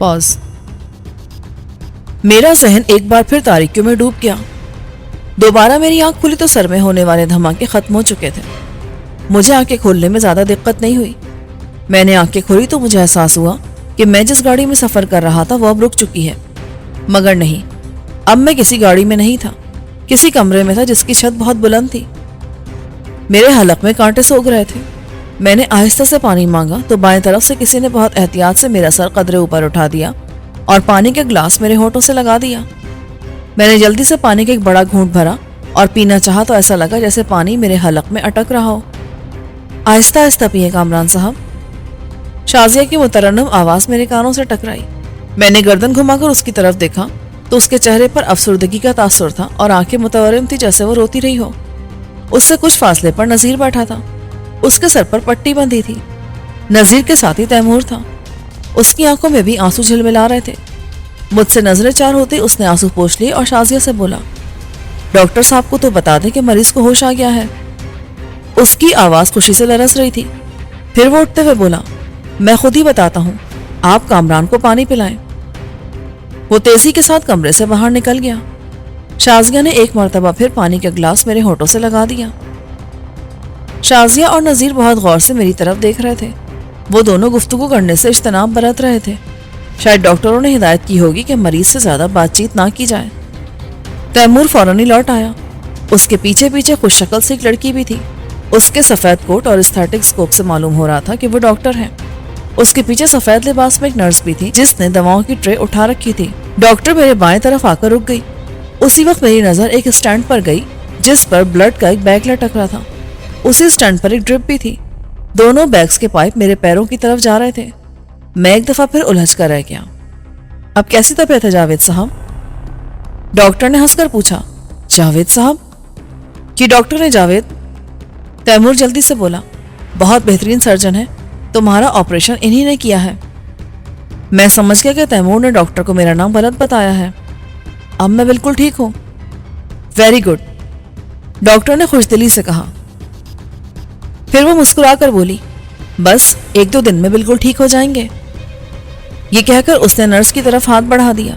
پاز۔ میرا ذہن ایک بار پھر تاریکیوں میں ڈوب گیا۔ دوبارہ میری آنکھ کھلی تو سر میں ہونے والے دھماکے ختم ہو چکے تھے۔ مجھے آنکھیں کھولنے میں زیادہ دقت نہیں ہوئی۔ میں نے آنکھیں کھولی تو مجھے احساس ہوا کہ میں جس گاڑی میں سفر کر رہا تھا وہ اب رک چکی ہے، مگر نہیں، اب میں کسی گاڑی میں نہیں تھا، کسی کمرے میں تھا جس کی چھت بہت بلند تھی۔ میرے حلق میں کانٹے سوگ رہے تھے۔ میں نے آہستہ سے پانی مانگا تو بائیں طرف سے کسی نے بہت احتیاط سے میرا سر قدرے اوپر اٹھا دیا اور پانی کا گلاس میرے ہونٹوں سے لگا دیا۔ میں نے جلدی سے پانی کا ایک بڑا گھونٹ بھرا اور پینا چاہا تو ایسا لگا جیسے پانی میرے حلق میں اٹک رہا ہو۔ آہستہ آہستہ پیے کامران صاحب، شازیہ کی مترنم آواز میرے کانوں سے ٹکرائی۔ میں نے گردن گھما کر اس کی طرف دیکھا تو اس کے چہرے پر افسردگی کا تاثر تھا اور آنکھیں متورم تھی جیسے وہ روتی رہی ہو۔ اس سے کچھ فاصلے پر نذیر بیٹھا تھا، اس کے سر پر پٹی بندھی تھی۔ نذیر کے ساتھ ہی تیمور تھا، اس کی آنکھوں میں بھی آنسو جھلملا رہے تھے۔ مجھ سے نظریں چار ہوتے اس نے آنسو پوچھ لیے اور شازیہ سے بولا، ڈاکٹر صاحب کو تو بتا دیں کہ مریض کو ہوش آ گیا ہے۔ اس کی آواز خوشی سے لرز رہی تھی۔ پھر وہ اٹھتے ہوئے بولا، میں خود ہی بتاتا ہوں، آپ کامران کو پانی پلائیں۔ وہ تیزی کے ساتھ کمرے سے باہر نکل گیا۔ شازیہ نے ایک مرتبہ پھر پانی کا گلاس میرے ہونٹوں سے لگا دیا۔ شازیہ اور نذیر بہت غور سے میری طرف دیکھ رہے تھے۔ وہ دونوں گفتگو کرنے سے اجتناب برت رہے تھے۔ شاید ڈاکٹروں نے ہدایت کی ہوگی کہ مریض سے زیادہ بات چیت نہ کی جائے۔ تیمور فوراً ہی لوٹ آیا۔ اس کے پیچھے پیچھے خوش شکل سے ایک لڑکی بھی تھی۔ اس کے سفید کوٹ اور استھیٹک اسکوپ سے معلوم ہو رہا تھا کہ وہ ڈاکٹر ہیں۔ اس کے پیچھے سفید لباس میں ایک نرس بھی تھی جس نے دواؤں کی ٹرے اٹھا رکھی تھی۔ ڈاکٹر میرے بائیں طرف آ کر رک گئی۔ اسی وقت میری نظر ایک اسٹینڈ پر گئی جس پر بلڈ کا ایک بیگ لٹک رہا تھا۔ اسی اسٹینڈ پر ایک ڈرپ بھی تھی۔ دونوں بیگز کے پائپ میرے پیروں کی طرف جا رہے تھے۔ میں ایک دفعہ پھر الجھ کر رہ گیا۔ اب کیسی طبیعت ہے جاوید صاحب؟ ڈاکٹر نے ہنس کر پوچھا۔ جاوید صاحب؟ کہ ڈاکٹر نے جاوید؟ تیمور جلدی سے بولا، بہت بہترین سرجن ہے، تمہارا آپریشن انہی نے کیا ہے۔ میں سمجھ گیا کہ تیمور نے ڈاکٹر کو میرا نام غلط بتایا ہے۔ اب میں بالکل ٹھیک ہوں۔ ویری گڈ، ڈاکٹر نے خوش دلی سے کہا۔ پھر وہ مسکرا کر بولی، بس ایک دو دن میں بالکل ٹھیک ہو جائیں گے۔ یہ کہہ کر اس نے نرس کی طرف ہاتھ بڑھا دیا۔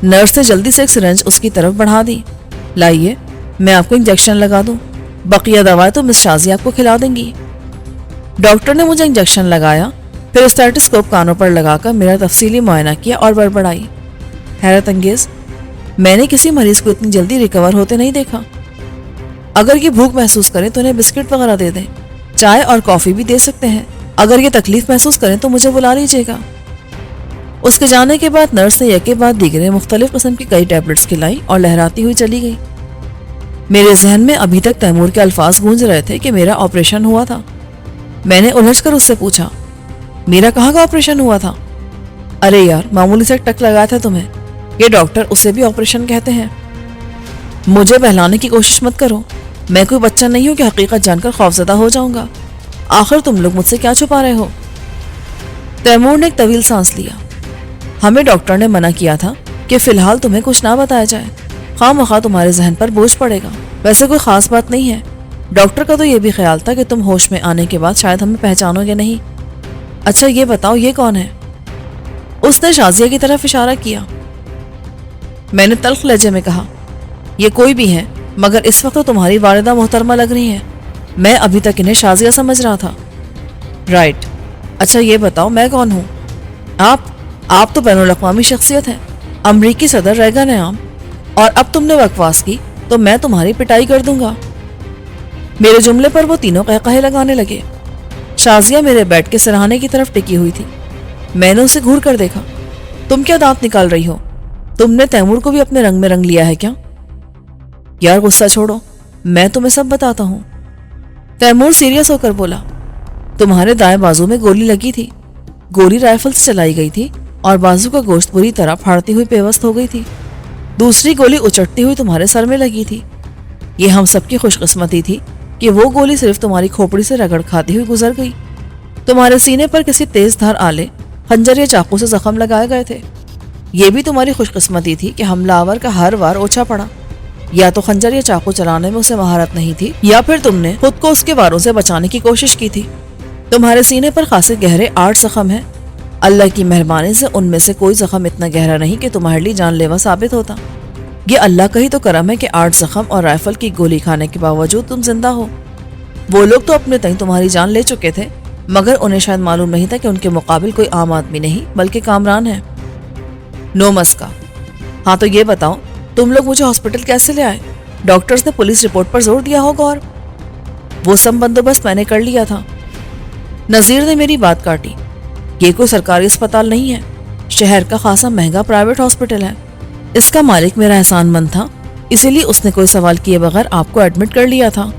نرس نے جلدی سے ایک سرنج اس کی طرف بڑھا دی۔ لائیے، میں آپ کو انجیکشن لگا دوں، بقیہ دوائیں تو مس شازیہ آپ کو کھلا دیں گی۔ ڈاکٹر نے مجھے انجیکشن لگایا، پھر اسٹیٹسکوپ کانوں پر لگا کر میرا تفصیلی معائنہ کیا اور بڑبڑائی، حیرت انگیز، میں نے کسی مریض کو اتنی جلدی ریکور ہوتے نہیں دیکھا۔ اگر یہ بھوک محسوس کریں تو انہیں بسکٹ وغیرہ دے دیں، چائے اور کافی بھی دے سکتے ہیں۔ اگر یہ تکلیف محسوس کریں تو مجھے بلا لیجیے گا۔ اس کے جانے کے بعد نرس نے یکے بعد دیگرے مختلف قسم کی کئی ٹیبلٹس کھلائی اور لہراتی ہوئی چلی گئی۔ میرے ذہن میں ابھی تک تیمور کے الفاظ گونج رہے تھے کہ میرا آپریشن ہوا تھا۔ میں نے الجھ کر اس سے پوچھا، میرا کہاں کا آپریشن ہوا تھا؟ ارے یار، معمولی سے ٹک لگایا تھا تمہیں، یہ ڈاکٹر اسے بھی آپریشن کہتے ہیں۔ مجھے بہلانے کی کوشش مت کرو، میں کوئی بچہ نہیں ہوں کہ حقیقت جان کر خوفزدہ ہو جاؤں گا۔ آخر تم لوگ مجھ سے کیا چھپا رہے ہو؟ تیمور نے ایک طویل سانس لیا۔ ہمیں ڈاکٹر نے منع کیا تھا کہ فی الحال تمہیں کچھ نہ بتایا جائے، خواہ مخواہ تمہارے ذہن پر بوجھ پڑے گا۔ ویسے کوئی خاص بات نہیں ہے، ڈاکٹر کا تو یہ بھی خیال تھا کہ تم ہوش میں آنے کے بعد شاید ہمیں پہچانو گے نہیں۔ اچھا یہ بتاؤ یہ کون ہے؟ اس نے شازیہ کی طرف اشارہ کیا۔ میں نے تلخ لہجے میں کہا، یہ کوئی بھی ہے، مگر اس وقت تو تمہاری والدہ محترمہ لگ رہی ہیں۔ میں ابھی تک انہیں شازیہ سمجھ رہا تھا۔ رائٹ، اچھا یہ بتاؤ میں کون ہوں؟ آپ تو بین الاقوامی شخصیت ہیں، امریکی صدر ریگن ہیں آپ، اور اب تم نے بکواس کی تو میں تمہاری پٹائی کر دوں گا۔ میرے جملے پر وہ تینوں قہقہے لگانے لگے۔ شازیہ میرے بیڈ کے سرہانے کی طرف ٹکی ہوئی تھی۔ میں نے اسے گھور کر دیکھا۔ تم کیا دانت نکال رہی ہو؟ تم نے تیمور کو بھی اپنے رنگ میں رنگ لیا ہے کیا؟ یار غصہ چھوڑو، میں تمہیں سب بتاتا ہوں۔ تیمور سیریس ہو کر بولا، تمہارے دائیں بازو میں گولی لگی تھی، گولی رائفل سے چلائی گئی تھی اور بازو کا گوشت بری طرح پھاڑتی ہوئی پیوست ہو گئی تھی۔ دوسری گولی اچٹتی ہوئی تمہارے سر میں لگی تھی۔ یہ ہم سب کی خوش قسمتی تھی کہ وہ گولی صرف تمہاری کھوپڑی سے رگڑ کھاتی ہوئی گزر گئی۔ تمہارے سینے پر کسی تیز دھار آلے، خنجر یا چاقو سے زخم لگائے گئے تھے۔ یہ بھی تمہاری خوش قسمتی تھی کہ حملہ آور کا ہر وار اوچھا پڑا۔ یا تو خنجر یا چاقو چلانے میں اسے مہارت نہیں تھی، یا پھر تم نے خود کو اس کے واروں سے بچانے کی کوشش کی تھی۔ تمہارے سینے پر خاصے گہرے 8 زخم ہیں، اللہ کی مہربانی سے ان میں سے کوئی زخم اتنا گہرا نہیں کہ تمہارے لیے جان لیوا ثابت ہوتا۔ یہ اللہ کا ہی تو کرم ہے کہ 8 زخم اور رائفل کی گولی کھانے کے باوجود تم زندہ ہو۔ وہ لوگ تو اپنے تئیں تمہاری جان لے چکے تھے، مگر انہیں شاید معلوم نہیں تھا کہ ان کے مقابل کوئی عام آدمی نہیں بلکہ کامران ہے۔ نو مسکا۔ ہاں تو یہ بتاؤ تم لوگ مجھے ہاسپٹل کیسے لے آئے؟ ڈاکٹرز نے پولیس رپورٹ پر زور دیا ہوگا اور وہ سب بندوبست میں نے کر لیا تھا۔ نذیر نے میری بات کاٹی۔ یہ کوئی سرکاری اسپتال نہیں ہے، شہر کا خاصا مہنگا پرائیویٹ ہاسپٹل ہے۔ اس کا مالک میرا احسان مند تھا، اسی لیے اس نے کوئی سوال کیے بغیر آپ کو ایڈمٹ کر لیا تھا۔